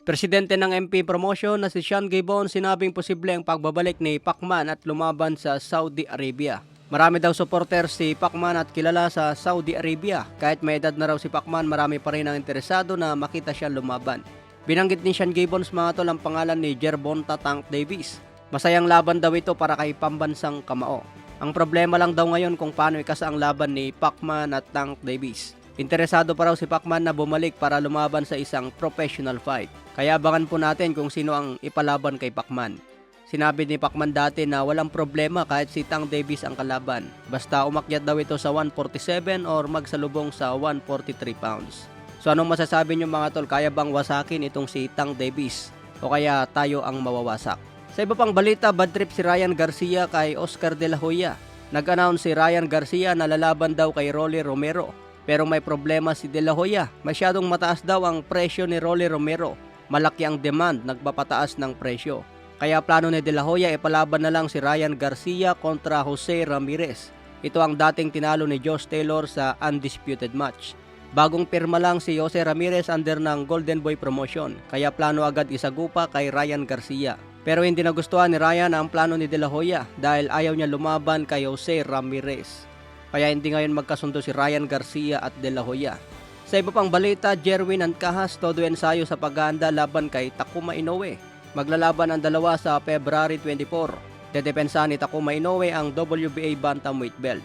Presidente ng MP promotion na si Sean Gibbon sinabing posible ang pagbabalik ni Pacman at lumaban sa Saudi Arabia. Marami daw supporter si Pacman at kilala sa Saudi Arabia. Kahit may edad na raw si Pacman, marami pa rin ang interesado na makita siya lumaban. Binanggit ni Sean Gibbons mga tol ang pangalan ni Gervonta Tank Davis. Masayang laban daw ito para kay pambansang kamao. Ang problema lang daw ngayon kung paano ikasa ang laban ni Pacman at Tank Davis. Interesado pa raw si Pacman na bumalik para lumaban sa isang professional fight. Kaya abangan po natin kung sino ang ipalaban kay Pacman. Sinabi ni Pacman dati na walang problema kahit si Tank Davis ang kalaban. Basta umakyat daw ito sa 147 or magsalubong sa 143 pounds. So anong masasabi niyo mga tol? Kaya bang wasakin itong si Tank Davis? O kaya tayo ang mawawasak? Sa iba pang balita, bad trip si Ryan Garcia kay Oscar De La Hoya. Nag-announce si Ryan Garcia na lalaban daw kay Rolly Romero. Pero may problema si De La Hoya. Masyadong mataas daw ang presyo ni Rolly Romero. Malaki ang demand, nagpapataas ng presyo. Kaya plano ni De La Hoya ipalaban na lang si Ryan Garcia kontra Jose Ramirez. Ito ang dating tinalo ni Josh Taylor sa undisputed match. Bagong pirma lang si Jose Ramirez under ng Golden Boy promotion. Kaya plano agad isagupa kay Ryan Garcia. Pero hindi nagustuhan ni Ryan ang plano ni De La Hoya dahil ayaw niya lumaban kay Jose Ramirez. Kaya hindi ngayon magkasundo si Ryan Garcia at De La Hoya. Sa iba pang balita, Jerwin Ancahas todo ensayo sa paghahanda laban kay Takuma Inoue. Maglalaban ang dalawa sa February 24. Dedepensa ni Takuma Inoue ang WBA bantamweight belt.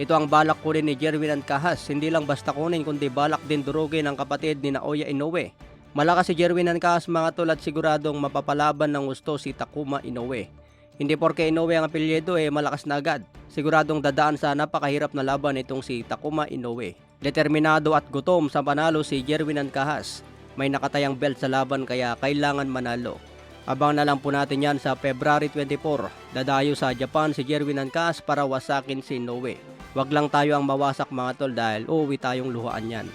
Ito ang balak kunin ni Jerwin Ancahas. Hindi lang basta kunin kundi balak din durugin ang kapatid ni Naoya Inoue. Malakas si Jerwin Ancahas mga tol at siguradong mapapalaban ng gusto si Takuma Inoue. Hindi porke Inoue ang apelyido malakas na agad. Siguradong dadaan sa napakahirap na laban itong si Takuma Inoue. Determinado at gutom sa panalo si Jerwin Ancahas. May nakatayang belt sa laban kaya kailangan manalo. Abang na lang po natin yan sa February 24. Dadayo sa Japan si Jerwin Ancahas para wasakin si Inoue. Wag lang tayo ang mawasak mga tol dahil uuwi tayong luhaan yan.